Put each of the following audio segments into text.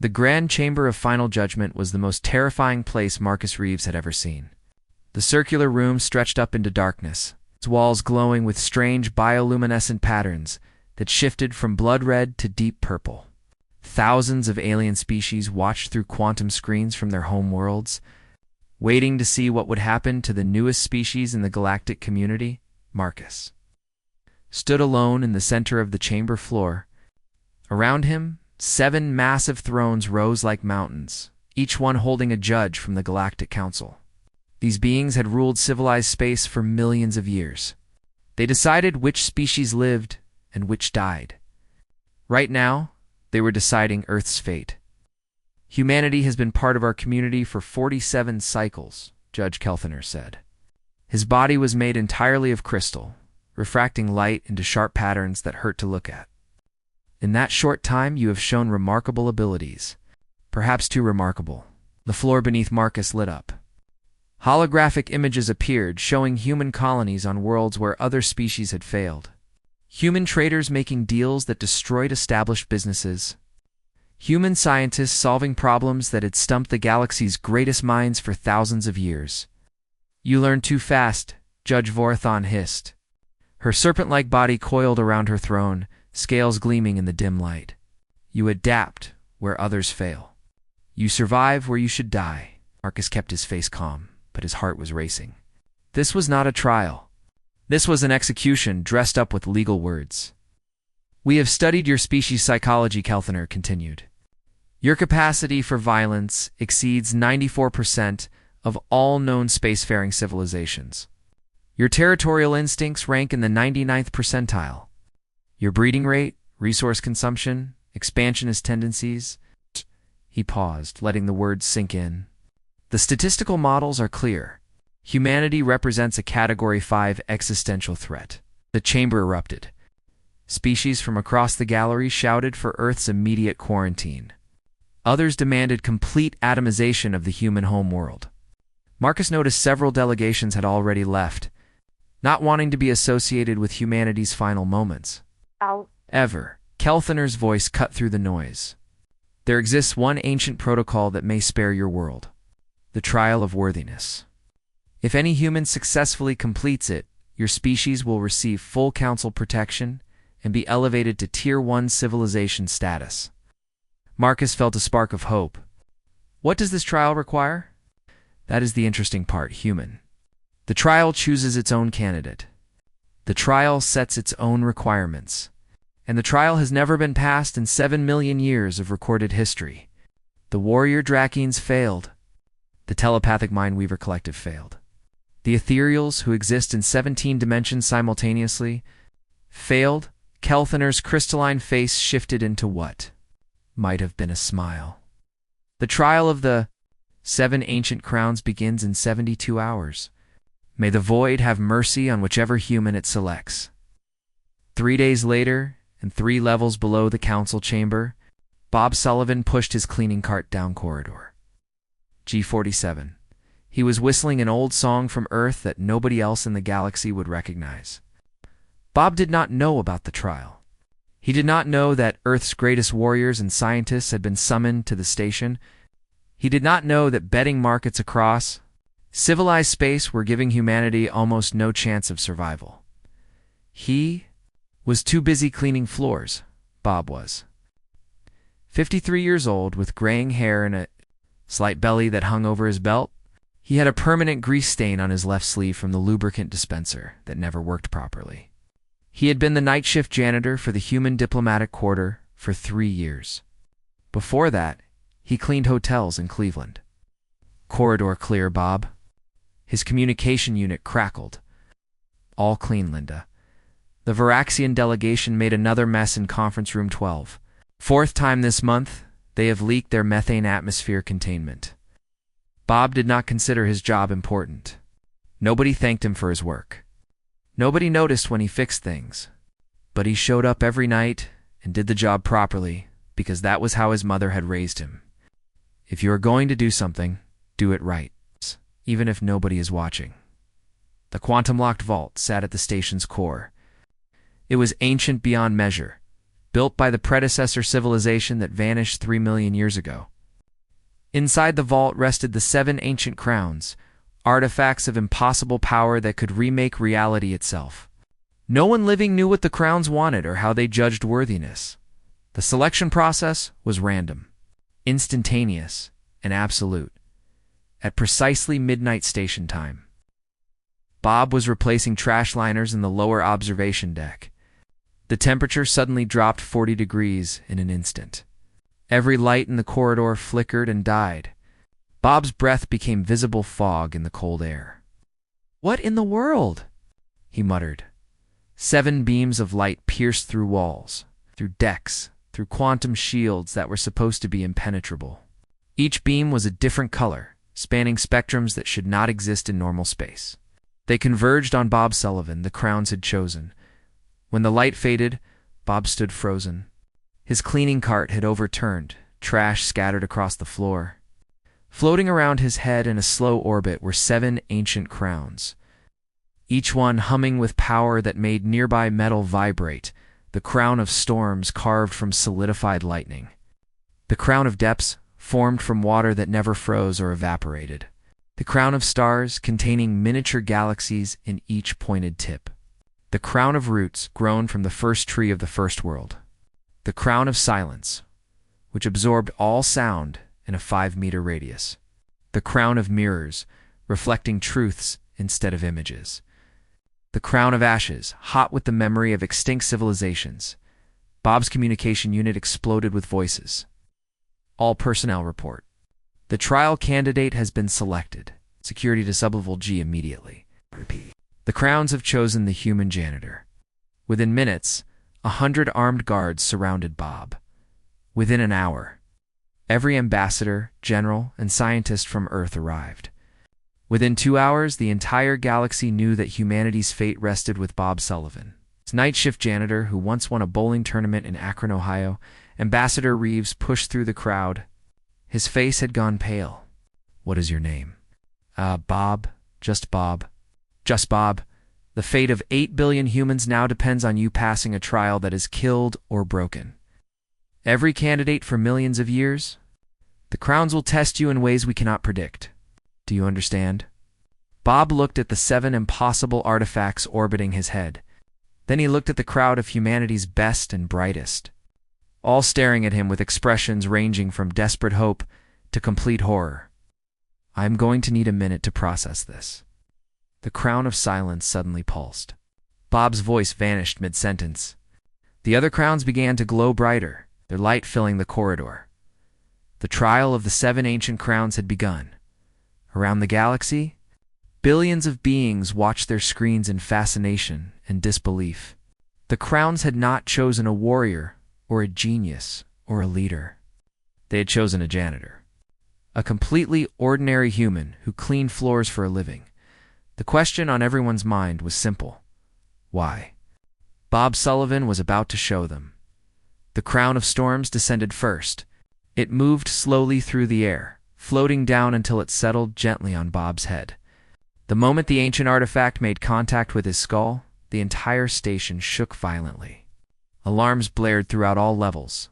The Grand Chamber of Final Judgment was the most terrifying place Marcus Reeves had ever seen. The circular room stretched up into darkness, its walls glowing with strange bioluminescent patterns that shifted from blood red to deep purple. Thousands of alien species watched through quantum screens from their home worlds, waiting to see what would happen to the newest species in the galactic community. Marcus stood alone in the center of the chamber floor. Around him, 7 massive thrones rose like mountains, each one holding a judge from the Galactic Council. These beings had ruled civilized space for millions of years. They decided which species lived and which died. Right now, they were deciding Earth's fate. Humanity has been part of our community for 47 cycles, Judge Kelthner said. His body was made entirely of crystal, refracting light into sharp patterns that hurt to look at. In that short time, you have shown remarkable abilities. Perhaps too remarkable. The floor beneath Marcus lit up. Holographic images appeared, showing human colonies on worlds where other species had failed. Human traders making deals that destroyed established businesses. Human scientists solving problems that had stumped the galaxy's greatest minds for thousands of years. You learn too fast, Judge Vorathon hissed. Her serpent-like body coiled around her throne, scales gleaming in the dim light. You adapt where others fail. You survive where you should die. Marcus kept his face calm, but his heart was racing. This was not a trial. This was an execution dressed up with legal words. We have studied your species' psychology, Kelthner continued. Your capacity for violence exceeds 94% of all known spacefaring civilizations. Your territorial instincts rank in the 99th percentile. Your breeding rate, resource consumption, expansionist tendencies. He paused, letting the words sink in. The statistical models are clear. Humanity represents a Category 5 existential threat. The chamber erupted. Species from across the gallery shouted for Earth's immediate quarantine. Others demanded complete atomization of the human homeworld. Marcus noticed several delegations had already left, not wanting to be associated with humanity's final moments. Ever, Kelthner's voice cut through the noise. There exists one ancient protocol that may spare your world. The trial of worthiness. If any human successfully completes it, your species will receive full council protection and be elevated to Tier 1 civilization status. Marcus felt a spark of hope. What does this trial require? That is the interesting part, human. The trial chooses its own candidate. The trial sets its own requirements. And the trial has never been passed in 7 million years of recorded history. The warrior Drakeans failed. The telepathic Mindweaver Collective failed. The ethereals, who exist in 17 dimensions simultaneously, failed. Kelthner's crystalline face shifted into what might have been a smile. The trial of the 7 ancient crowns begins in 72 hours. May the void have mercy on whichever human it selects. 3 days later, and 3 levels below the council chamber, Bob Sullivan pushed his cleaning cart down corridor. G47. He was whistling an old song from Earth that nobody else in the galaxy would recognize. Bob did not know about the trial. He did not know that Earth's greatest warriors and scientists had been summoned to the station. He did not know that betting markets across civilized space were giving humanity almost no chance of survival. He was too busy cleaning floors. Bob was 53 years old, with graying hair and a slight belly that hung over his belt. He had a permanent grease stain on his left sleeve from the lubricant dispenser that never worked properly. He had been the night shift janitor for the human diplomatic quarter for 3 years. Before that, he cleaned hotels in Cleveland. Corridor clear, Bob. His communication unit crackled. All clean, Linda. The Varaxian delegation made another mess in conference room 12. 4th time this month, they have leaked their methane atmosphere containment. Bob did not consider his job important. Nobody thanked him for his work. Nobody noticed when he fixed things. But he showed up every night and did the job properly, because that was how his mother had raised him. If you are going to do something, do it right, even if nobody is watching. The quantum-locked vault sat at the station's core. It was ancient beyond measure, built by the predecessor civilization that vanished 3 million years ago. Inside the vault rested the 7 ancient crowns, artifacts of impossible power that could remake reality itself. No one living knew what the crowns wanted or how they judged worthiness. The selection process was random, instantaneous, and absolute. At precisely midnight station time, Bob was replacing trash liners in the lower observation deck. The temperature suddenly dropped 40 degrees in an instant. Every light in the corridor flickered and died. Bob's breath became visible fog in the cold air. "What in the world?" he muttered. 7 beams of light pierced through walls, through decks, through quantum shields that were supposed to be impenetrable. Each beam was a different color, spanning spectrums that should not exist in normal space. They converged on Bob Sullivan, the crowns had chosen. When the light faded, Bob stood frozen. His cleaning cart had overturned, trash scattered across the floor. Floating around his head in a slow orbit were 7 ancient crowns, each one humming with power that made nearby metal vibrate, the crown of storms carved from solidified lightning. The crown of depths formed from water that never froze or evaporated. The crown of stars containing miniature galaxies in each pointed tip. The crown of roots grown from the first tree of the first world. The crown of silence, which absorbed all sound in a 5-meter radius. The crown of mirrors, reflecting truths instead of images. The crown of ashes, hot with the memory of extinct civilizations. Bob's communication unit exploded with voices. All personnel report. The trial candidate has been selected. Security to sublevel G immediately. Repeat. The crowns have chosen the human janitor. Within minutes, 100 armed guards surrounded Bob. Within an hour, every ambassador, general, and scientist from Earth arrived. Within 2 hours, the entire galaxy knew that humanity's fate rested with Bob Sullivan. Night shift janitor, who once won a bowling tournament in Akron, Ohio, Ambassador Reeves pushed through the crowd. His face had gone pale. "What is your name?" Bob. Just Bob. Just Bob. The fate of 8 billion humans now depends on you passing a trial that is killed or broken. Every candidate for millions of years? The crowns will test you in ways we cannot predict. Do you understand? Bob looked at the 7 impossible artifacts orbiting his head. Then he looked at the crowd of humanity's best and brightest, all staring at him with expressions ranging from desperate hope to complete horror. "I'm going to need a minute to process this." The crown of silence suddenly pulsed. Bob's voice vanished mid-sentence. The other crowns began to glow brighter, their light filling the corridor. The trial of the 7 ancient crowns had begun. Around the galaxy, billions of beings watched their screens in fascination and disbelief. The crowns had not chosen a warrior or a genius or a leader. They had chosen a janitor. A completely ordinary human who cleaned floors for a living. The question on everyone's mind was simple. Why? Bob Sullivan was about to show them. The crown of storms descended first. It moved slowly through the air, floating down until it settled gently on Bob's head. The moment the ancient artifact made contact with his skull, the entire station shook violently. Alarms blared throughout all levels.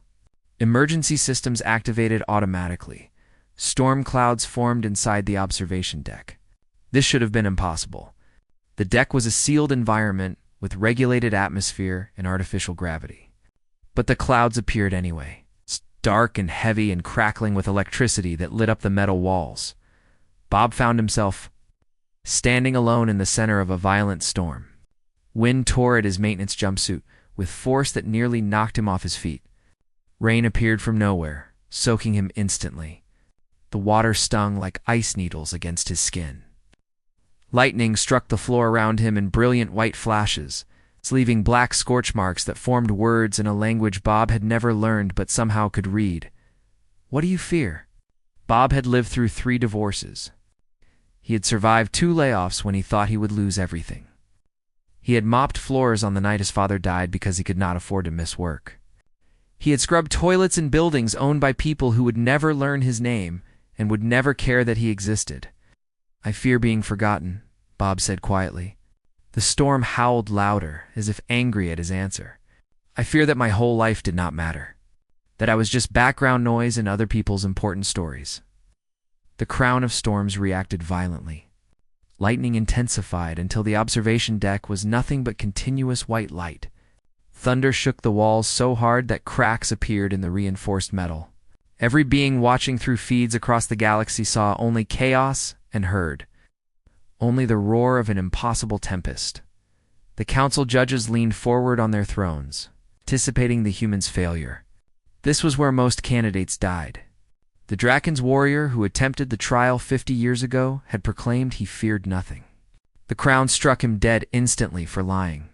Emergency systems activated automatically. Storm clouds formed inside the observation deck. This should have been impossible. The deck was a sealed environment with regulated atmosphere and artificial gravity. But the clouds appeared anyway, dark and heavy and crackling with electricity that lit up the metal walls. Bob found himself standing alone in the center of a violent storm. Wind tore at his maintenance jumpsuit with force that nearly knocked him off his feet. Rain appeared from nowhere, soaking him instantly. The water stung like ice needles against his skin. Lightning struck the floor around him in brilliant white flashes, leaving black scorch marks that formed words in a language Bob had never learned but somehow could read. "What do you fear?" Bob had lived through 3 divorces. He had survived 2 layoffs when he thought he would lose everything. He had mopped floors on the night his father died because he could not afford to miss work. He had scrubbed toilets in buildings owned by people who would never learn his name and would never care that he existed. "I fear being forgotten," Bob said quietly. The storm howled louder, as if angry at his answer. I fear that my whole life did not matter, that I was just background noise in other people's important stories. The crown of storms reacted violently. Lightning intensified until the observation deck was nothing but continuous white light. Thunder shook the walls so hard that cracks appeared in the reinforced metal. Every being watching through feeds across the galaxy saw only chaos and heard only the roar of an impossible tempest. The council judges leaned forward on their thrones, anticipating the humans' failure. This was where most candidates died. The Draken's warrior who attempted the trial 50 years ago had proclaimed he feared nothing. The crown struck him dead instantly for lying.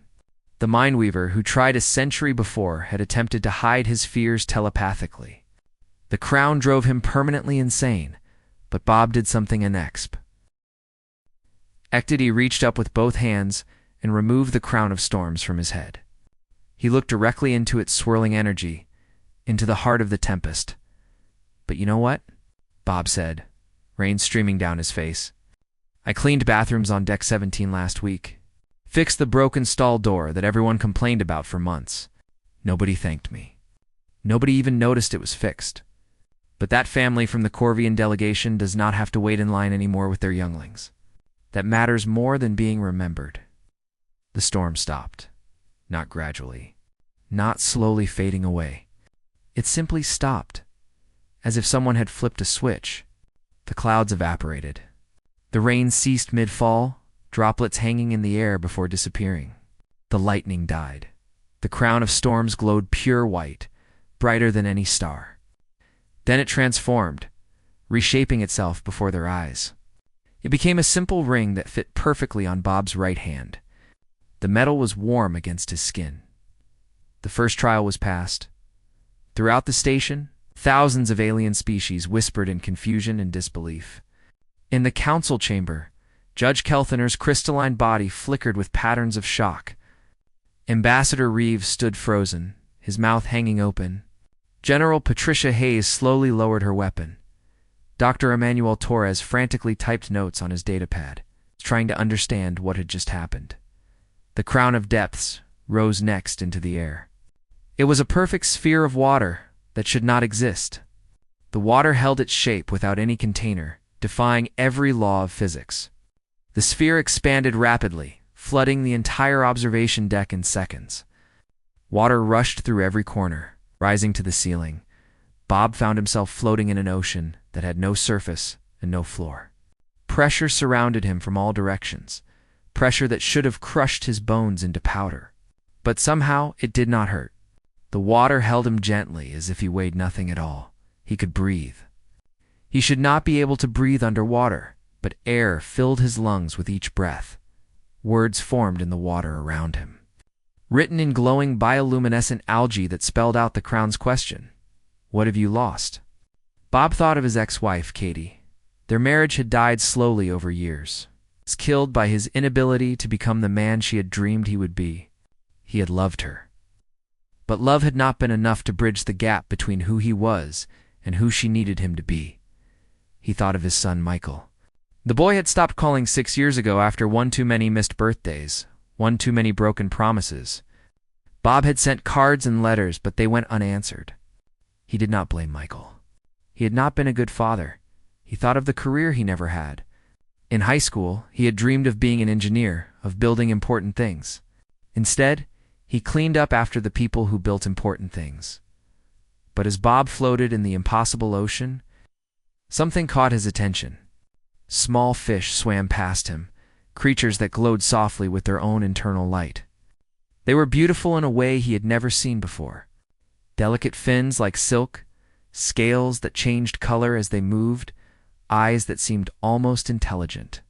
The Mindweaver who tried a century before had attempted to hide his fears telepathically. The crown drove him permanently insane, but Bob did something inexp. Ectity reached up with both hands and removed the crown of storms from his head. He looked directly into its swirling energy, into the heart of the tempest. "But you know what?" Bob said, rain streaming down his face. "I cleaned bathrooms on Deck 17 last week. Fixed the broken stall door that everyone complained about for months. Nobody thanked me. Nobody even noticed it was fixed. But that family from the Corvian delegation does not have to wait in line anymore with their younglings. That matters more than being remembered." The storm stopped. Not gradually. Not slowly fading away. It simply stopped, as if someone had flipped a switch. The clouds evaporated. The rain ceased mid-fall, droplets hanging in the air before disappearing. The lightning died. The crown of storms glowed pure white, brighter than any star. Then it transformed, reshaping itself before their eyes. It became a simple ring that fit perfectly on Bob's right hand. The metal was warm against his skin. The first trial was passed. Throughout the station, thousands of alien species whispered in confusion and disbelief. In the council chamber, Judge Kelthiner's crystalline body flickered with patterns of shock. Ambassador Reeves stood frozen, his mouth hanging open. General Patricia Hayes slowly lowered her weapon. Dr. Emmanuel Torres frantically typed notes on his datapad, trying to understand what had just happened. The crown of depths rose next into the air. It was a perfect sphere of water that should not exist. The water held its shape without any container, defying every law of physics. The sphere expanded rapidly, flooding the entire observation deck in seconds. Water rushed through every corner, rising to the ceiling. Bob found himself floating in an ocean that had no surface and no floor. Pressure surrounded him from all directions, pressure that should have crushed his bones into powder. But somehow it did not hurt. The water held him gently as if he weighed nothing at all. He could breathe. He should not be able to breathe underwater, but air filled his lungs with each breath. Words formed in the water around him, written in glowing bioluminescent algae that spelled out the crown's question. "What have you lost?" Bob thought of his ex-wife, Katie. Their marriage had died slowly over years. He was killed by his inability to become the man she had dreamed he would be. He had loved her. But love had not been enough to bridge the gap between who he was and who she needed him to be. He thought of his son, Michael. The boy had stopped calling 6 years ago after one too many missed birthdays, one too many broken promises. Bob had sent cards and letters, but they went unanswered. He did not blame Michael. He had not been a good father. He thought of the career he never had. In high school, he had dreamed of being an engineer, of building important things. Instead, he cleaned up after the people who built important things. But as Bob floated in the impossible ocean, something caught his attention. Small fish swam past him, creatures that glowed softly with their own internal light. They were beautiful in a way he had never seen before. Delicate fins like silk, scales that changed color as they moved, eyes that seemed almost intelligent.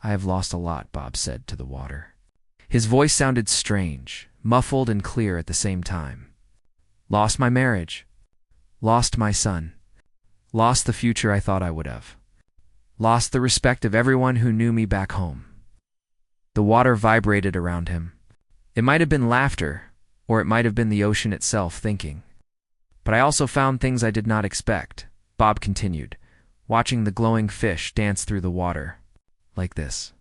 "I have lost a lot," Bob said to the water. His voice sounded strange, muffled and clear at the same time. "Lost my marriage. Lost my son. Lost the future I thought I would have. Lost the respect of everyone who knew me back home." The water vibrated around him. It might have been laughter, or it might have been the ocean itself thinking. "But I also found things I did not expect," Bob continued, watching the glowing fish dance through the water. "Like this.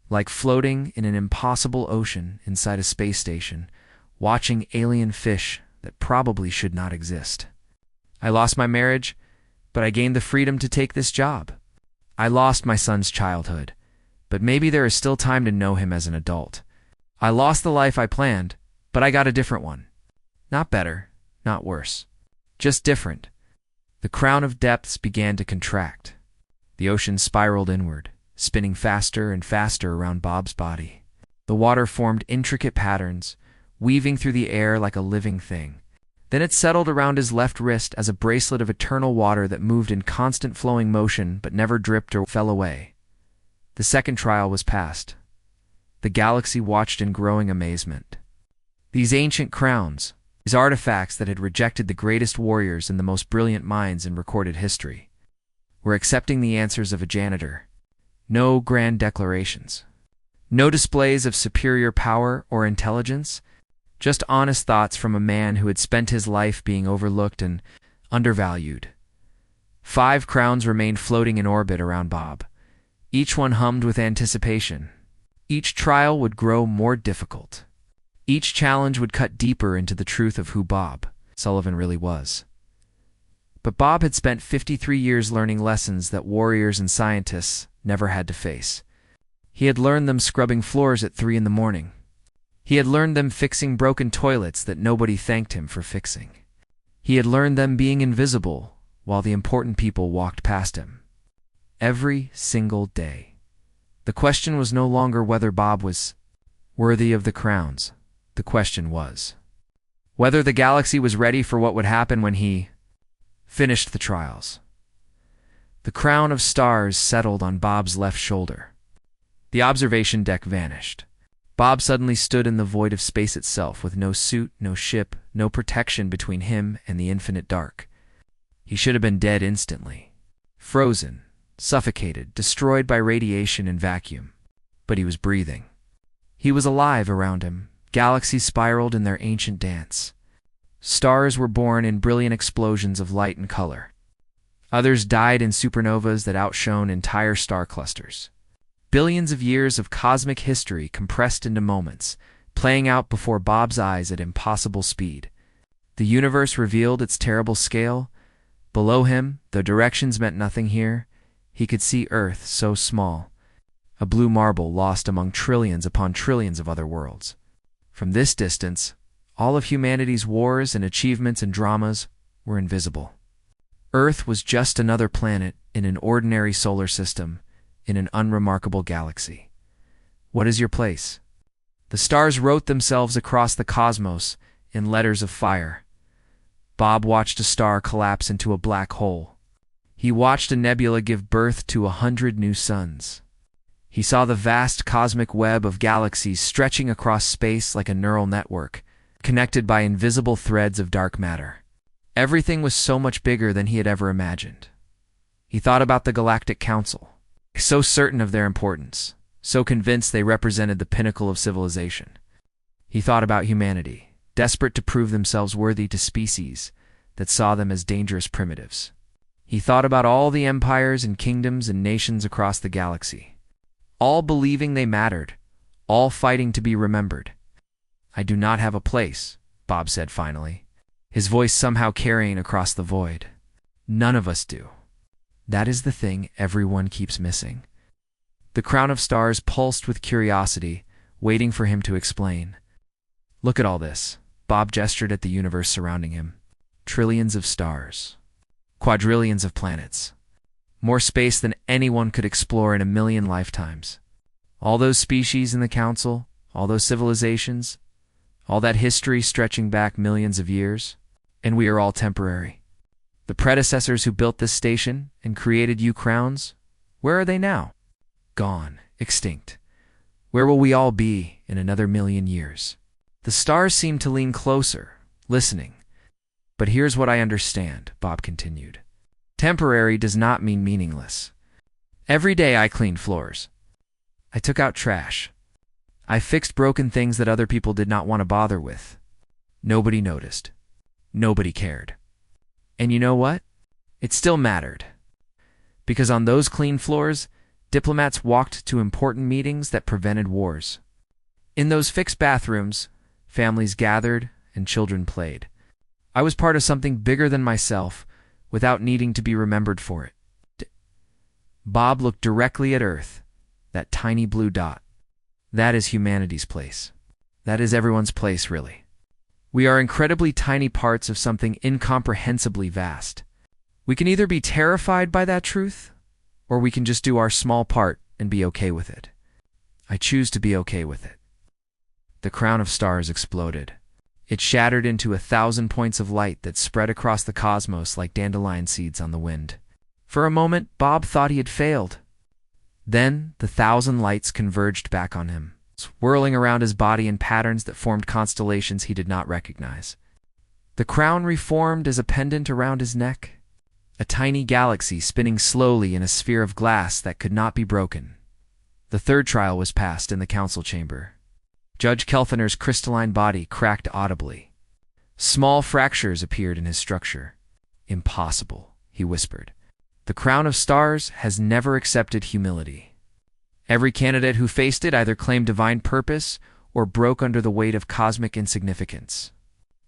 Like floating in an impossible ocean inside a space station, watching alien fish that probably should not exist. I lost my marriage, but I gained the freedom to take this job. I lost my son's childhood, but maybe there is still time to know him as an adult. I lost the life I planned, but I got a different one. Not better, not worse. Just different. The crown of depths began to contract. The ocean spiraled inward, spinning faster and faster around Bob's body. The water formed intricate patterns, weaving through the air like a living thing. Then it settled around his left wrist as a bracelet of eternal water that moved in constant flowing motion but never dripped or fell away. The second trial was passed. The galaxy watched in growing amazement. These ancient crowns, these artifacts that had rejected the greatest warriors and the most brilliant minds in recorded history, were accepting the answers of a janitor. No grand declarations. No displays of superior power or intelligence. Just honest thoughts from a man who had spent his life being overlooked and undervalued. 5 crowns remained floating in orbit around Bob. Each one hummed with anticipation. Each trial would grow more difficult. Each challenge would cut deeper into the truth of who Bob Sullivan really was. But Bob had spent 53 years learning lessons that warriors and scientists never had to face. He had learned them scrubbing floors at 3 in the morning. He had learned them fixing broken toilets that nobody thanked him for fixing. He had learned them being invisible while the important people walked past him. Every single day. The question was no longer whether Bob was worthy of the crowns. The question was whether the galaxy was ready for what would happen when he finished the trials. The crown of stars settled on Bob's left shoulder. The observation deck vanished. Bob suddenly stood in the void of space itself, with no suit, no ship, no protection between him and the infinite dark. He should have been dead instantly. Frozen, suffocated, destroyed by radiation and vacuum. But he was breathing. He was alive around him. Galaxies spiraled in their ancient dance. Stars were born in brilliant explosions of light and color. Others died in supernovas that outshone entire star clusters. Billions of years of cosmic history compressed into moments, playing out before Bob's eyes at impossible speed. The universe revealed its terrible scale. Below him, though directions meant nothing here, he could see Earth so small, a blue marble lost among trillions upon trillions of other worlds. From this distance, all of humanity's wars and achievements and dramas were invisible. Earth was just another planet in an ordinary solar system, in an unremarkable galaxy. What is your place? The stars wrote themselves across the cosmos in letters of fire. Bob watched a star collapse into a black hole. He watched a nebula give birth to 100 new suns. He saw the vast cosmic web of galaxies stretching across space like a neural network, connected by invisible threads of dark matter. Everything was so much bigger than he had ever imagined. He thought about the Galactic Council. So certain of their importance, so convinced they represented the pinnacle of civilization. He thought about humanity, desperate to prove themselves worthy to species that saw them as dangerous primitives. He thought about all the empires and kingdoms and nations across the galaxy, all believing they mattered, all fighting to be remembered. "I do not have a place," Bob said finally, his voice somehow carrying across the void. "None of us do. That is the thing everyone keeps missing." The crown of stars pulsed with curiosity, waiting for him to explain. "Look at all this." Bob gestured at the universe surrounding him. Trillions of stars. Quadrillions of planets. More space than anyone could explore in a million lifetimes. All those species in the council, all those civilizations, all that history stretching back millions of years, and we are all temporary. The predecessors who built this station and created you crowns, where are they now? Gone, extinct. Where will we all be in another million years? The stars seemed to lean closer, listening. "But here's what I understand," Bob continued. "Temporary does not mean meaningless. Every day I cleaned floors. I took out trash. I fixed broken things that other people did not want to bother with. Nobody noticed. Nobody cared. And you know what? It still mattered. Because on those clean floors, diplomats walked to important meetings that prevented wars. In those fixed bathrooms, Families gathered, and children played. I was part of something bigger than myself, without needing to be remembered for it. Bob looked directly at Earth, that tiny blue dot. That is humanity's place. That is everyone's place, really. We are incredibly tiny parts of something incomprehensibly vast. We can either be terrified by that truth, or we can just do our small part and be okay with it. I choose to be okay with it. The crown of stars exploded. It shattered into 1,000 points of light that spread across the cosmos like dandelion seeds on the wind. For a moment, Bob thought he had failed. Then, the 1,000 lights converged back on him, swirling around his body in patterns that formed constellations he did not recognize. The crown reformed as a pendant around his neck, a tiny galaxy spinning slowly in a sphere of glass that could not be broken. The third trial was passed in the council chamber. Judge Kelthaner's crystalline body cracked audibly. Small fractures appeared in his structure. "Impossible," he whispered. "The crown of stars has never accepted humility." Every candidate who faced it either claimed divine purpose or broke under the weight of cosmic insignificance.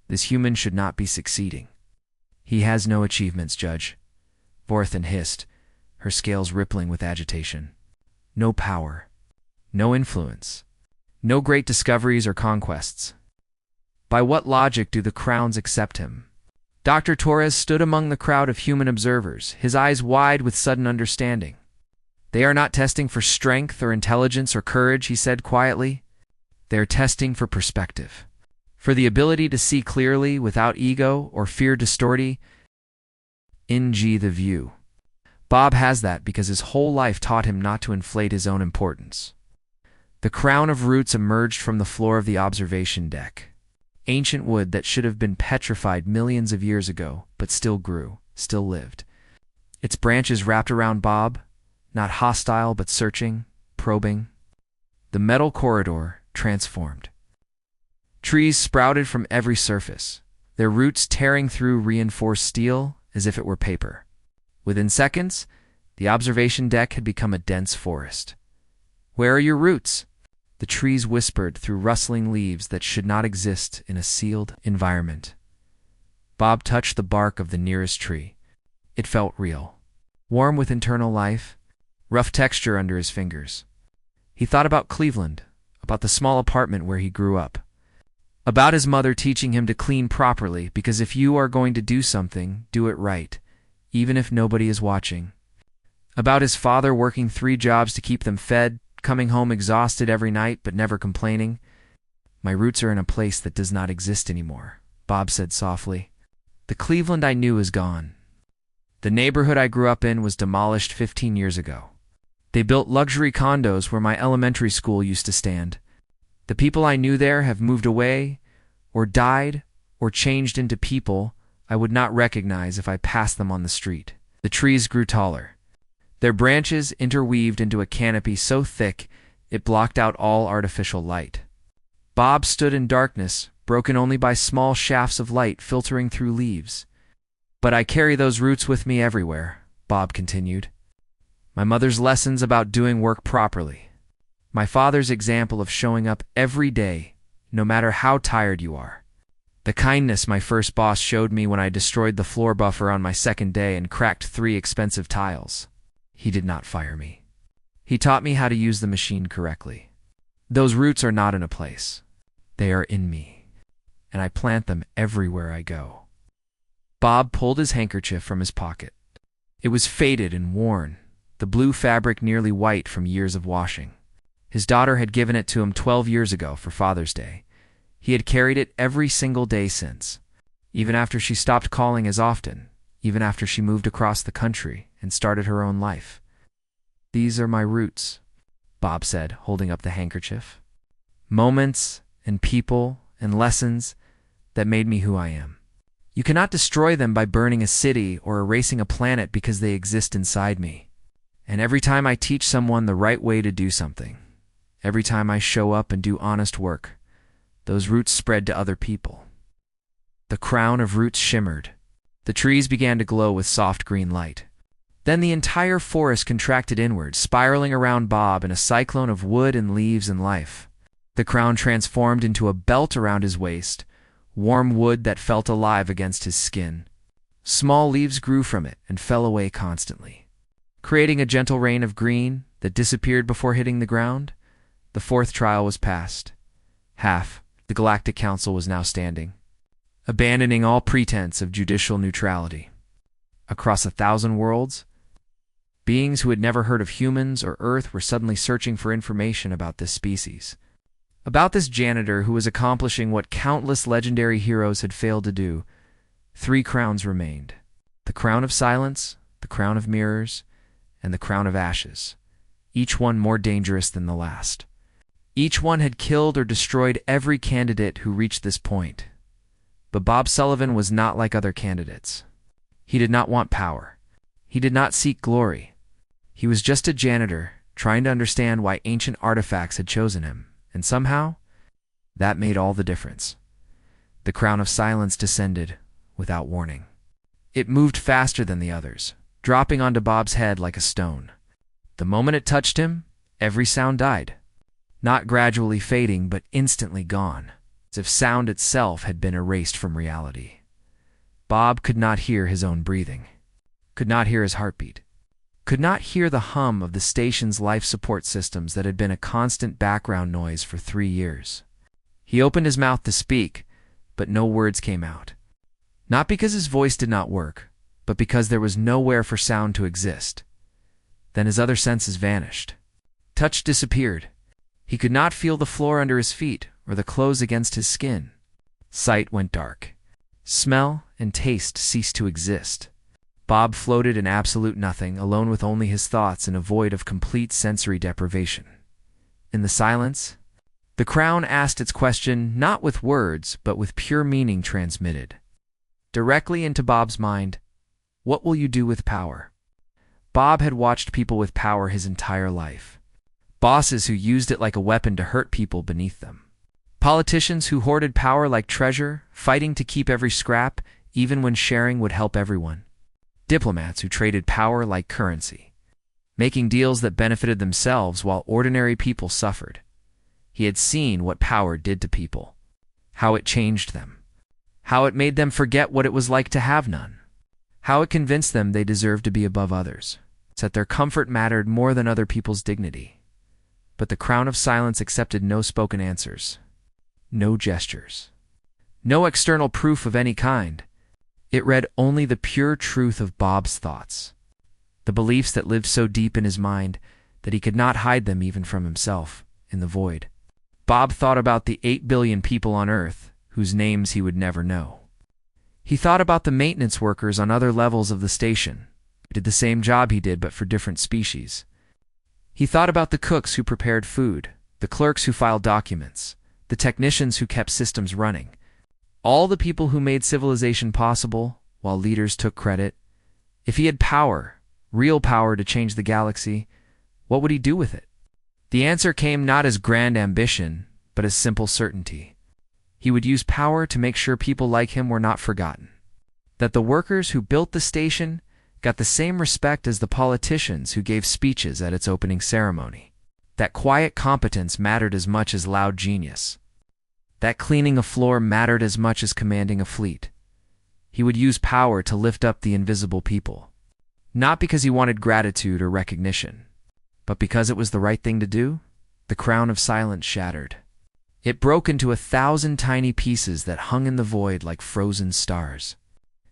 This human should not be succeeding. "He has no achievements, Judge," Vorthen hissed, her scales rippling with agitation. "No power. No influence. No great discoveries or conquests. By what logic do the crowns accept him?" Dr. Torres stood among the crowd of human observers, his eyes wide with sudden understanding. "They are not testing for strength or intelligence or courage," he said quietly. "They are testing for perspective, for the ability to see clearly without ego or fear distorting the view. Bob has that because his whole life taught him not to inflate his own importance." The crown of roots emerged from the floor of the observation deck. Ancient wood that should have been petrified millions of years ago, but still grew, still lived. Its branches wrapped around Bob, not hostile but searching, probing. The metal corridor transformed. Trees sprouted from every surface, their roots tearing through reinforced steel as if it were paper. Within seconds, the observation deck had become a dense forest. "Where are your roots?" The trees whispered through rustling leaves that should not exist in a sealed environment. Bob touched the bark of the nearest tree. It felt real, warm with internal life, rough texture under his fingers. He thought about Cleveland, about the small apartment where he grew up, about his mother teaching him to clean properly, because if you are going to do something, do it right, even if nobody is watching. About his father working 3 jobs to keep them fed, coming home exhausted every night but never complaining. "My roots are in a place that does not exist anymore," Bob said softly. "The Cleveland I knew is gone. The neighborhood I grew up in was demolished 15 years ago. They built luxury condos where my elementary school used to stand. The people I knew there have moved away, or died, or changed into people I would not recognize if I passed them on the street." The trees grew taller. Their branches interweaved into a canopy so thick it blocked out all artificial light. Bob stood in darkness, broken only by small shafts of light filtering through leaves. "But I carry those roots with me everywhere," Bob continued. "My mother's lessons about doing work properly. My father's example of showing up every day, no matter how tired you are. The kindness my first boss showed me when I destroyed the floor buffer on my second day and cracked 3 expensive tiles. He did not fire me. He taught me how to use the machine correctly. Those roots are not in a place. They are in me, and I plant them everywhere I go." Bob pulled his handkerchief from his pocket. It was faded and worn, the blue fabric nearly white from years of washing. His daughter had given it to him 12 years ago for Father's Day. He had carried it every single day since, even after she stopped calling as often, even after she moved across the country and started her own life. "These are my roots," Bob said, holding up the handkerchief. "Moments and people and lessons that made me who I am. You cannot destroy them by burning a city or erasing a planet because they exist inside me. And every time I teach someone the right way to do something, every time I show up and do honest work, those roots spread to other people." The crown of roots shimmered. The trees began to glow with soft green light. Then the entire forest contracted inward, spiraling around Bob in a cyclone of wood and leaves and life. The crown transformed into a belt around his waist, warm wood that felt alive against his skin. Small leaves grew from it and fell away constantly, creating a gentle rain of green that disappeared before hitting the ground. The fourth trial was passed. The Galactic Council was now standing, abandoning all pretense of judicial neutrality. Across 1,000 worlds, beings who had never heard of humans or Earth were suddenly searching for information about this species. About this janitor who was accomplishing what countless legendary heroes had failed to do. 3 crowns remained: the crown of silence, the crown of mirrors, and the crown of ashes, each one more dangerous than the last. Each one had killed or destroyed every candidate who reached this point. But Bob Sullivan was not like other candidates. He did not want power. He did not seek glory. He was just a janitor, trying to understand why ancient artifacts had chosen him, and somehow, that made all the difference. The crown of silence descended without warning. It moved faster than the others, dropping onto Bob's head like a stone. The moment it touched him, every sound died. Not gradually fading, but instantly gone, as if sound itself had been erased from reality. Bob could not hear his own breathing, could not hear his heartbeat, could not hear the hum of the station's life support systems that had been a constant background noise for 3 years. He opened his mouth to speak, but no words came out. Not because his voice did not work, but because there was nowhere for sound to exist. Then his other senses vanished. Touch disappeared. He could not feel the floor under his feet or the clothes against his skin. Sight went dark. Smell and taste ceased to exist. Bob floated in absolute nothing, alone with only his thoughts in a void of complete sensory deprivation. In the silence, the crown asked its question not with words, but with pure meaning transmitted. Directly into Bob's mind, what will you do with power? Bob had watched people with power his entire life. Bosses who used it like a weapon to hurt people beneath them. Politicians who hoarded power like treasure, fighting to keep every scrap, even when sharing would help everyone. Diplomats who traded power like currency, making deals that benefited themselves while ordinary people suffered. He had seen what power did to people, how it changed them, how it made them forget what it was like to have none, how it convinced them they deserved to be above others, that their comfort mattered more than other people's dignity. But the crown of silence accepted no spoken answers, no gestures, no external proof of any kind. It read only the pure truth of Bob's thoughts, the beliefs that lived so deep in his mind that he could not hide them even from himself in the void. Bob thought about the 8 billion people on Earth whose names he would never know. He thought about the maintenance workers on other levels of the station who did the same job he did but for different species. He thought about the cooks who prepared food, the clerks who filed documents, the technicians who kept systems running, all the people who made civilization possible while leaders took credit. If he had power, real power to change the galaxy, what would he do with it? The answer came not as grand ambition, but as simple certainty. He would use power to make sure people like him were not forgotten, that the workers who built the station got the same respect as the politicians who gave speeches at its opening ceremony, that quiet competence mattered as much as loud genius, that cleaning a floor mattered as much as commanding a fleet. He would use power to lift up the invisible people, not because he wanted gratitude or recognition, but because it was the right thing to do. The crown of silence shattered. It broke into 1,000 tiny pieces that hung in the void like frozen stars.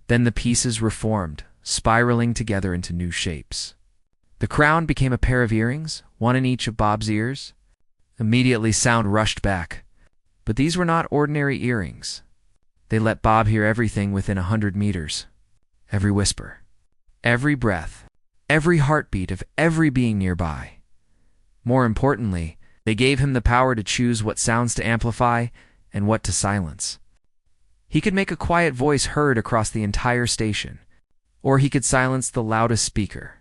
Then the pieces reformed, spiraling together into new shapes. The crown became a pair of earrings, one in each of Bob's ears. Immediately sound rushed back. But these were not ordinary earrings. They let Bob hear everything within 100 meters. Every whisper, every breath, every heartbeat of every being nearby. More importantly, they gave him the power to choose what sounds to amplify and what to silence. He could make a quiet voice heard across the entire station, or he could silence the loudest speaker.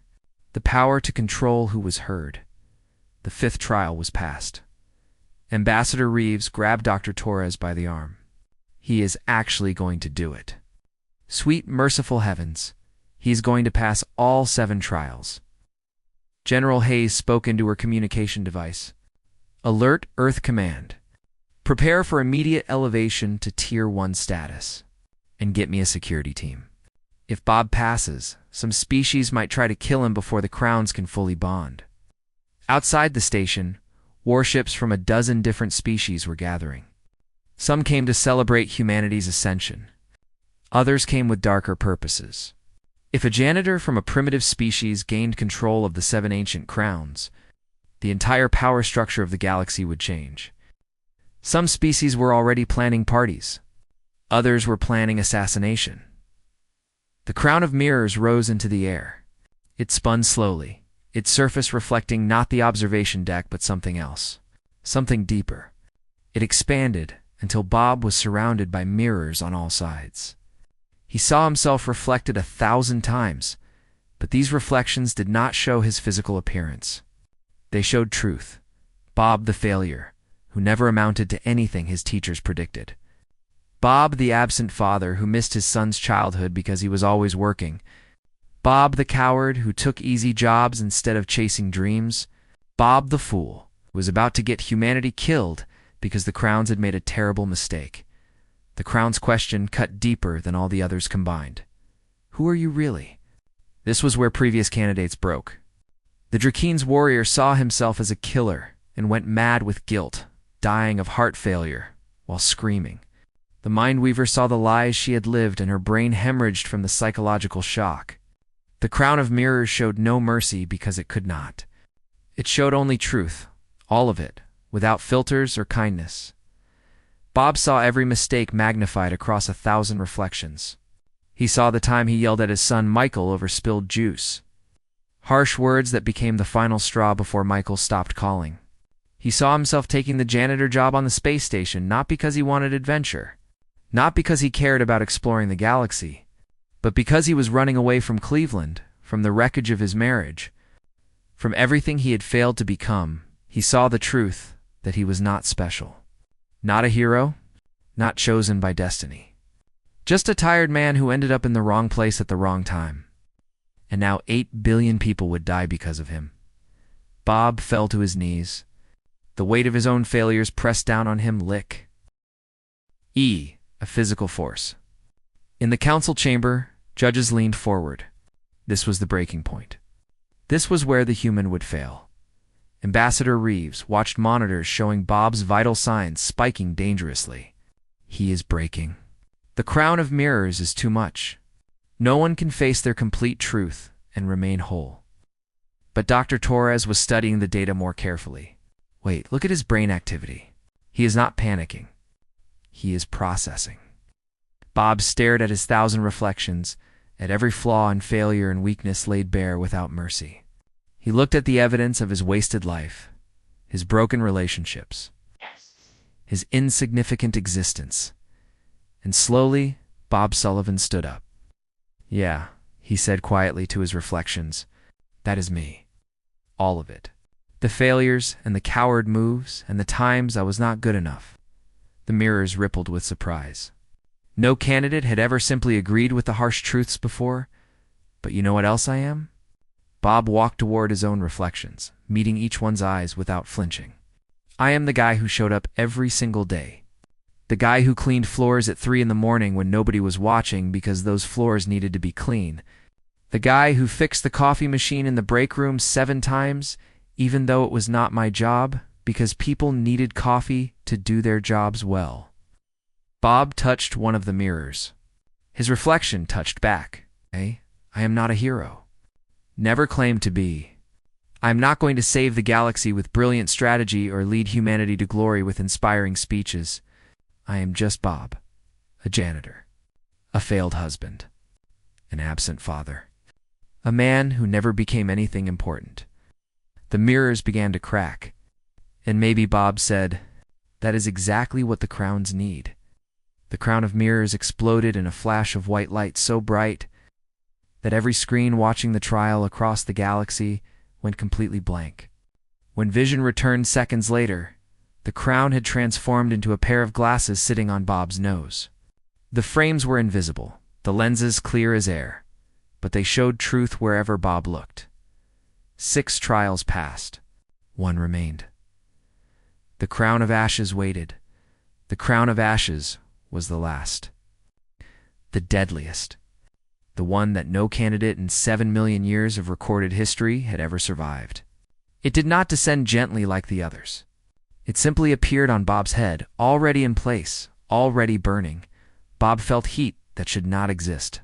The power to control who was heard. The 5th trial was passed. Ambassador Reeves grabbed Dr. Torres by the arm. He is actually going to do it. Sweet merciful heavens, he is going to pass all 7 trials. General Hayes spoke into her communication device. Alert Earth Command. Prepare for immediate elevation to Tier 1 status. And get me a security team. If Bob passes, some species might try to kill him before the crowns can fully bond. Outside the station, warships from a dozen different species were gathering. Some came to celebrate humanity's ascension. Others came with darker purposes. If a janitor from a primitive species gained control of the 7 ancient crowns, the entire power structure of the galaxy would change. Some species were already planning parties. Others were planning assassination. The crown of mirrors rose into the air. It spun slowly, its surface reflecting not the observation deck but something else, something deeper. It expanded until Bob was surrounded by mirrors on all sides. He saw himself reflected 1,000 times, but these reflections did not show his physical appearance. They showed truth. Bob the failure, who never amounted to anything his teachers predicted. Bob the absent father who missed his son's childhood because he was always working. Bob the coward who took easy jobs instead of chasing dreams. Bob the fool who was about to get humanity killed because the crowns had made a terrible mistake. The crown's question cut deeper than all the others combined. Who are you really? This was where previous candidates broke. The Drakene's warrior saw himself as a killer and went mad with guilt, dying of heart failure while screaming. The Mindweaver saw the lies she had lived and her brain hemorrhaged from the psychological shock. The crown of mirrors showed no mercy because it could not. It showed only truth, all of it, without filters or kindness. Bob saw every mistake magnified across 1,000 reflections. He saw the time he yelled at his son Michael over spilled juice. Harsh words that became the final straw before Michael stopped calling. He saw himself taking the janitor job on the space station not because he wanted adventure, not because he cared about exploring the galaxy, but because he was running away from Cleveland, from the wreckage of his marriage, from everything he had failed to become. He saw the truth that he was not special. Not a hero, not chosen by destiny. Just a tired man who ended up in the wrong place at the wrong time. And now 8 billion people would die because of him. Bob fell to his knees. The weight of his own failures pressed down on him like a physical force. In the council chamber, judges leaned forward. This was the breaking point. This was where the human would fail. Ambassador Reeves watched monitors showing Bob's vital signs spiking dangerously. He is breaking. The crown of mirrors is too much. No one can face their complete truth and remain whole. But Dr. Torres was studying the data more carefully. Wait, look at his brain activity. He is not panicking. He is processing. Bob stared at his 1,000 reflections, at every flaw and failure and weakness laid bare without mercy. He looked at the evidence of his wasted life, his broken relationships, his insignificant existence. And slowly, Bob Sullivan stood up. Yeah, he said quietly to his reflections, that is me. All of it. The failures and the coward moves and the times I was not good enough. The mirrors rippled with surprise. No candidate had ever simply agreed with the harsh truths before. But you know what else I am? Bob walked toward his own reflections, meeting each one's eyes without flinching. I am the guy who showed up every single day. The guy who cleaned floors at 3 in the morning when nobody was watching because those floors needed to be clean. The guy who fixed the coffee machine in the break room 7 times, even though it was not my job, because people needed coffee to do their jobs well. Bob touched one of the mirrors. His reflection touched back. I am not a hero. Never claimed to be. I am not going to save the galaxy with brilliant strategy or lead humanity to glory with inspiring speeches. I am just Bob, a janitor, a failed husband, an absent father, a man who never became anything important. The mirrors began to crack, and maybe Bob said, that is exactly what the crowns need. The crown of mirrors exploded in a flash of white light so bright that every screen watching the trial across the galaxy went completely blank. When vision returned seconds later, the crown had transformed into a pair of glasses sitting on Bob's nose. The frames were invisible, the lenses clear as air, but they showed truth wherever Bob looked. 6 trials passed. 1 remained. The crown of ashes waited, The crown of ashes was the last. The deadliest. The one that no candidate in 7 million years of recorded history had ever survived. It did not descend gently like the others. It simply appeared on Bob's head, already in place, already burning. Bob felt heat that should not exist.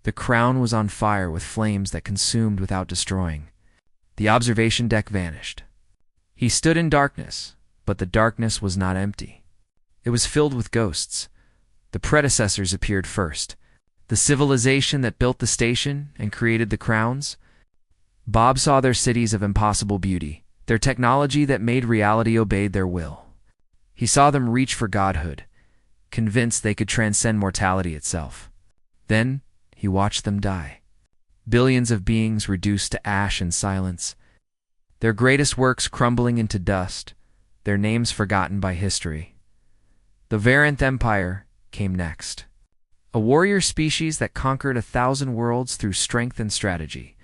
The crown was on fire with flames that consumed without destroying. The observation deck vanished. He stood in darkness, but the darkness was not empty. It was filled with ghosts. The predecessors appeared first. The civilization that built the station and created the crowns. Bob saw their cities of impossible beauty, their technology that made reality obey their will. He saw them reach for godhood, convinced they could transcend mortality itself. Then he watched them die. Billions of beings reduced to ash and silence, their greatest works crumbling into dust, their names forgotten by history. The Varanth Empire came next. A warrior species that conquered 1,000 worlds through strength and strategy.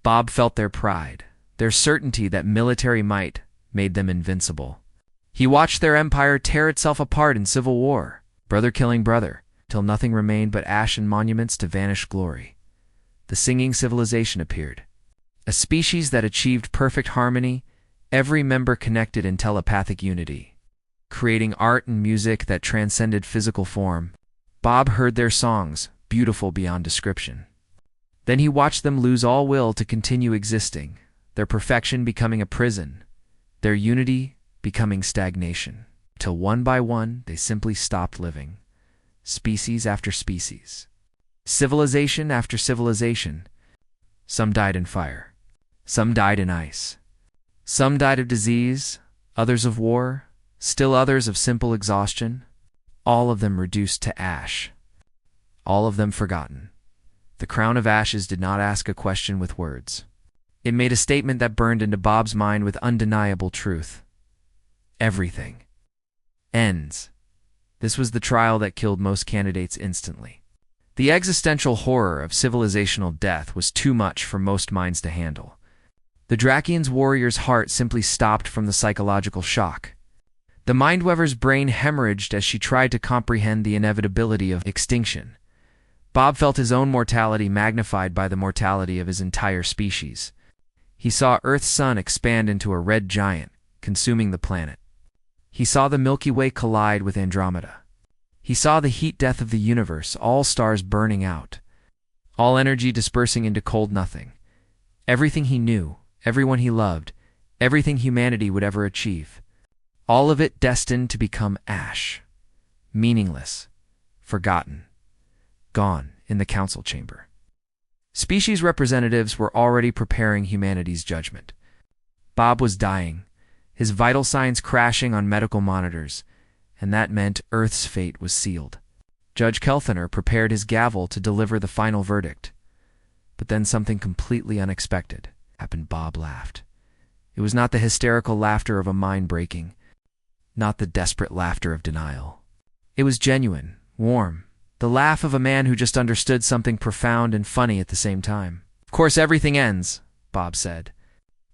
Bob felt their pride, their certainty that military might made them invincible. He watched their empire tear itself apart in civil war, brother killing brother, till nothing remained but ash and monuments to vanished glory. The singing civilization appeared. A species that achieved perfect harmony, every member connected in telepathic unity, creating art and music that transcended physical form. Bob heard their songs, beautiful beyond description. Then he watched them lose all will to continue existing, their perfection becoming a prison, their unity becoming stagnation, till one by one they simply stopped living, species after species, civilization after civilization. Some died in fire, some died in ice, some died of disease, others of war, still others of simple exhaustion. All of them reduced to ash. All of them forgotten. The crown of ashes did not ask a question with words. It made a statement that burned into Bob's mind with undeniable truth. Everything ends. This was the trial that killed most candidates instantly. The existential horror of civilizational death was too much for most minds to handle. The Drakian's warrior's heart simply stopped from the psychological shock. The Mindweaver's brain hemorrhaged as she tried to comprehend the inevitability of extinction. Bob felt his own mortality magnified by the mortality of his entire species. He saw Earth's sun expand into a red giant, consuming the planet. He saw the Milky Way collide with Andromeda. He saw the heat death of the universe, all stars burning out, all energy dispersing into cold nothing. Everything he knew, everyone he loved, everything humanity would ever achieve. All of it destined to become ash, meaningless, forgotten, gone in the council chamber. Species representatives were already preparing humanity's judgment. Bob was dying, his vital signs crashing on medical monitors, and that meant Earth's fate was sealed. Judge Kelthner prepared his gavel to deliver the final verdict. But then something completely unexpected happened. Bob laughed. It was not the hysterical laughter of a mind breaking, not the desperate laughter of denial. It was genuine, warm, the laugh of a man who just understood something profound and funny at the same time. Of course everything ends, Bob said.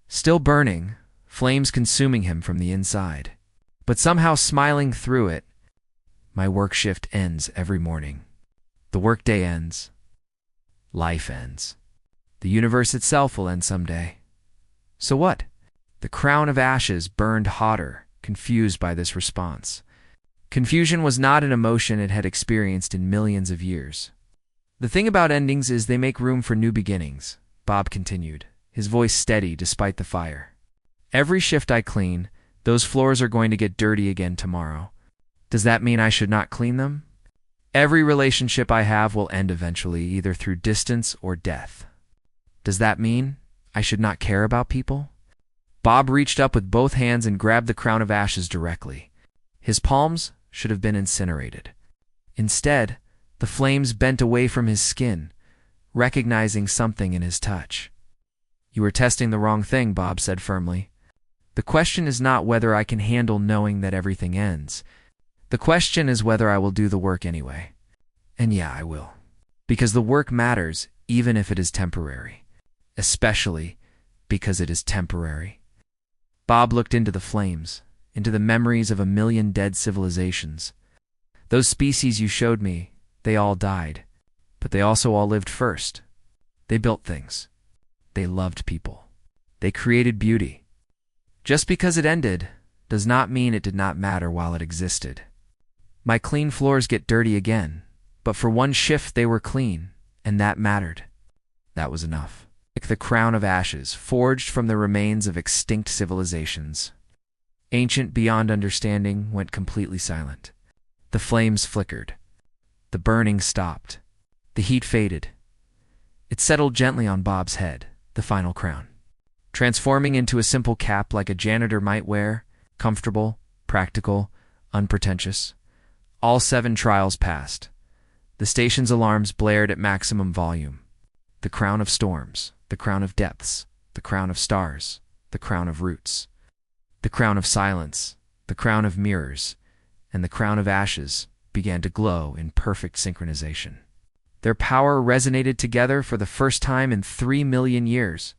Still burning, flames consuming him from the inside. But somehow smiling through it. My work shift ends every morning. The workday ends. Life ends. The universe itself will end someday. So what? The crown of ashes burned hotter, confused by this response. Confusion was not an emotion it had experienced in millions of years. The thing about endings is they make room for new beginnings, Bob continued, his voice steady despite the fire. Every shift I clean, those floors are going to get dirty again tomorrow. Does that mean I should not clean them? Every relationship I have will end eventually, either through distance or death. Does that mean I should not care about people? Bob reached up with both hands and grabbed the crown of ashes directly. His palms should have been incinerated. Instead, the flames bent away from his skin, recognizing something in his touch. You are testing the wrong thing, Bob said firmly. The question is not whether I can handle knowing that everything ends. The question is whether I will do the work anyway. And yeah, I will. Because the work matters, even if it is temporary. Especially because it is temporary. Bob looked into the flames, into the memories of 1,000,000 dead civilizations. Those species you showed me, they all died, but they also all lived first. They built things. They loved people. They created beauty. Just because it ended does not mean it did not matter while it existed. My clean floors get dirty again, but for one shift they were clean, and that mattered. That was enough. Like the crown of ashes forged from the remains of extinct civilizations. Ancient beyond understanding went completely silent. The flames flickered. The burning stopped. The heat faded. It settled gently on Bob's head, the final crown, transforming into a simple cap like a janitor might wear, comfortable, practical, unpretentious. All 7 trials passed. The station's alarms blared at maximum volume. The crown of storms, the crown of depths, the crown of stars, the crown of roots, the crown of silence, the crown of mirrors, and the crown of ashes began to glow in perfect synchronization. Their power resonated together for the first time in 3 million years.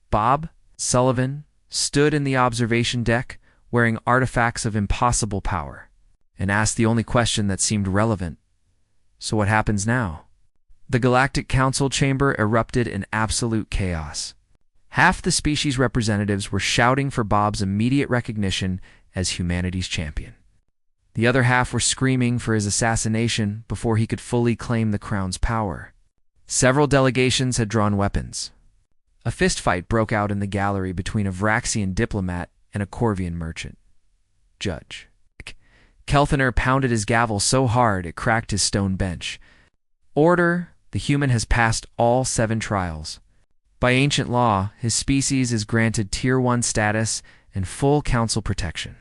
Bob Sullivan stood in the observation deck wearing artifacts of impossible power and asked the only question that seemed relevant. So what happens now? The Galactic Council chamber erupted in absolute chaos. Half the species representatives were shouting for Bob's immediate recognition as humanity's champion. The other half were screaming for his assassination before he could fully claim the crown's power. Several delegations had drawn weapons. A fistfight broke out in the gallery between a Vraxian diplomat and a Corvian merchant. Judge Kelthner pounded his gavel so hard it cracked his stone bench. Order, the human has passed all 7 trials. By ancient law, his species is granted Tier 1 status and full council protection.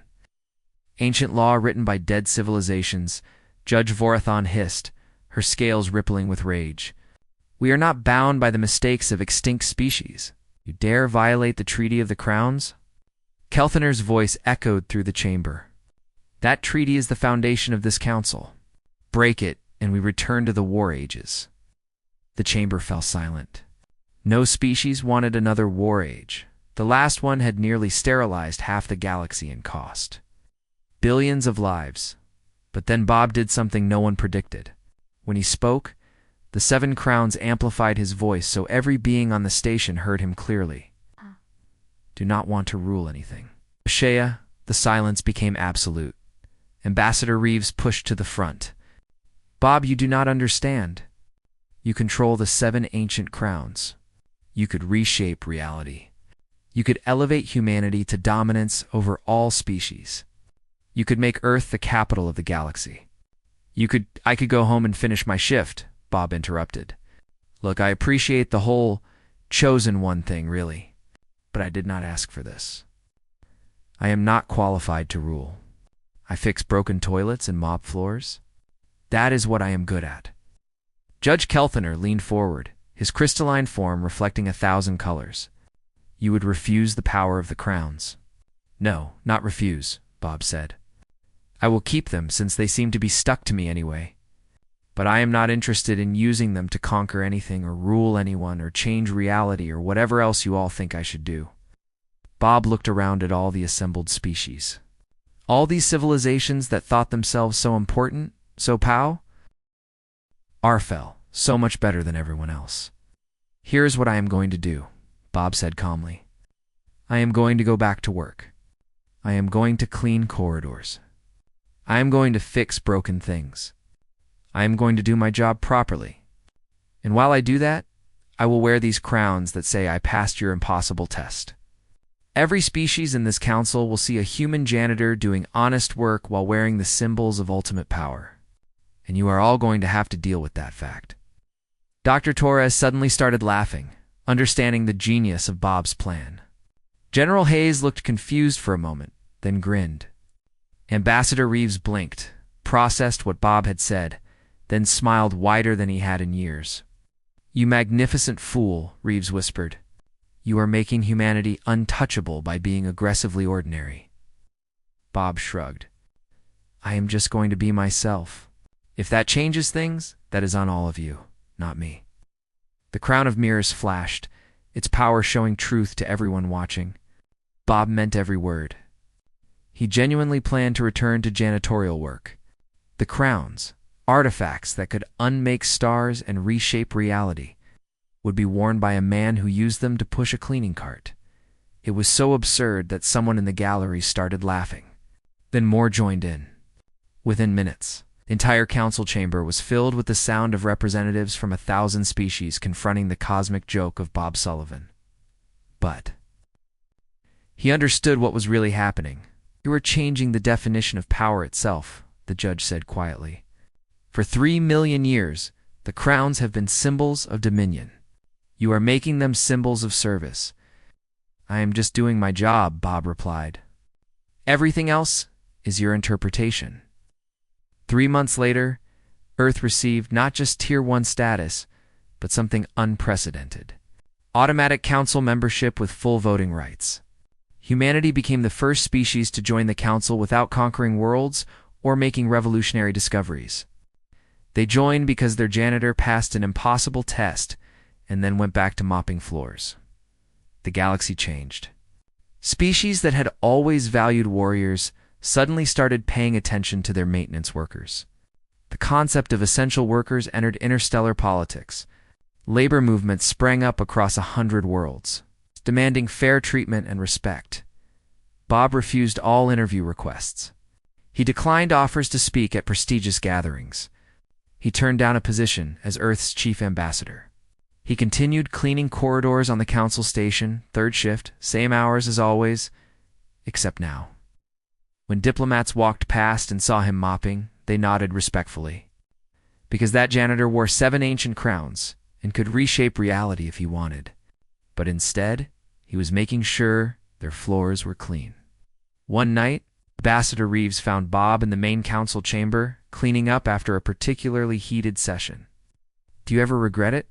Ancient law written by dead civilizations, Judge Vorathon hissed, her scales rippling with rage. We are not bound by the mistakes of extinct species. You dare violate the Treaty of the Crowns? Kelthner's voice echoed through the chamber. That treaty is the foundation of this council. Break it, and we return to the War Ages. The chamber fell silent. No species wanted another War Age. The last one had nearly sterilized half the galaxy in cost. Billions of lives. But then Bob did something no one predicted. When he spoke, the 7 crowns amplified his voice so every being on the station heard him clearly. Do not want to rule anything. Shea, the silence became absolute. Ambassador Reeves pushed to the front. Bob, you do not understand. You control the 7 ancient crowns. You could reshape reality. You could elevate humanity to dominance over all species. You could make Earth the capital of the galaxy. I could go home and finish my shift, Bob interrupted. Look, I appreciate the whole chosen one thing, really. But I did not ask for this. I am not qualified to rule. I fix broken toilets and mop floors. That is what I am good at. Judge Kelthner leaned forward, his crystalline form reflecting 1,000 colors. You would refuse the power of the crowns. No, not refuse, Bob said. I will keep them since they seem to be stuck to me anyway. But I am not interested in using them to conquer anything or rule anyone or change reality or whatever else you all think I should do. Bob looked around at all the assembled species. All these civilizations that thought themselves so important, so Arfel, so much better than everyone else. Here's what I am going to do, Bob said calmly. I am going to go back to work. I am going to clean corridors. I am going to fix broken things. I am going to do my job properly. And while I do that, I will wear these crowns that say I passed your impossible test. Every species in this council will see a human janitor doing honest work while wearing the symbols of ultimate power. And you are all going to have to deal with that fact. Dr. Torres suddenly started laughing, understanding the genius of Bob's plan. General Hayes looked confused for a moment, then grinned. Ambassador Reeves blinked, processed what Bob had said, then smiled wider than he had in years. You magnificent fool, Reeves whispered. You are making humanity untouchable by being aggressively ordinary. Bob shrugged. I am just going to be myself. If that changes things, that is on all of you, not me. The crown of mirrors flashed, its power showing truth to everyone watching. Bob meant every word. He genuinely planned to return to janitorial work. The crowns, artifacts that could unmake stars and reshape reality, would be worn by a man who used them to push a cleaning cart. It was so absurd that someone in the gallery started laughing. Then more joined in. Within minutes, the entire council chamber was filled with the sound of representatives from 1,000 species confronting the cosmic joke of Bob Sullivan. But he understood what was really happening. "You are changing the definition of power itself," the judge said quietly. "For 3 million years, the crowns have been symbols of dominion. You are making them symbols of service." "I am just doing my job," Bob replied. "Everything else is your interpretation." 3 months later, Earth received not just Tier 1 status, but something unprecedented: automatic council membership with full voting rights. Humanity became the first species to join the council without conquering worlds or making revolutionary discoveries. They joined because their janitor passed an impossible test and then went back to mopping floors. The galaxy changed. Species that had always valued warriors suddenly started paying attention to their maintenance workers. The concept of essential workers entered interstellar politics. Labor movements sprang up across 100 worlds, demanding fair treatment and respect. Bob refused all interview requests. He declined offers to speak at prestigious gatherings. He turned down a position as Earth's chief ambassador. He continued cleaning corridors on the council station, 3rd shift, same hours as always, except now. When diplomats walked past and saw him mopping, they nodded respectfully. Because that janitor wore 7 ancient crowns and could reshape reality if he wanted. But instead, he was making sure their floors were clean. One night, Ambassador Reeves found Bob in the main council chamber, cleaning up after a particularly heated session. "Do you ever regret it?"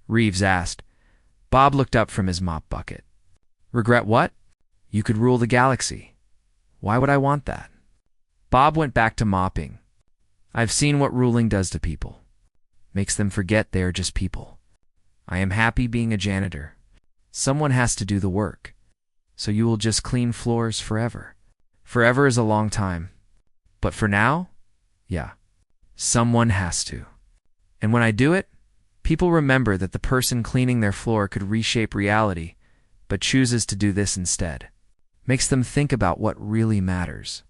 Reeves asked. Bob looked up from his mop bucket. "Regret what?" "You could rule the galaxy." "Why would I want that?" Bob went back to mopping. "I've seen what ruling does to people. Makes them forget they are just people. I am happy being a janitor. Someone has to do the work. So you will just clean floors forever." Forever is a long time. But for now, yeah, someone has to. And when I do it, people remember that the person cleaning their floor could reshape reality, but chooses to do this instead. Makes them think about what really matters.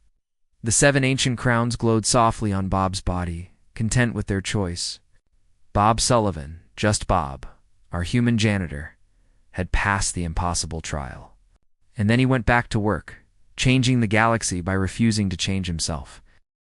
The 7 ancient crowns glowed softly on Bob's body, content with their choice. Bob Sullivan, just Bob, our human janitor, had passed the impossible trial. And then he went back to work, changing the galaxy by refusing to change himself.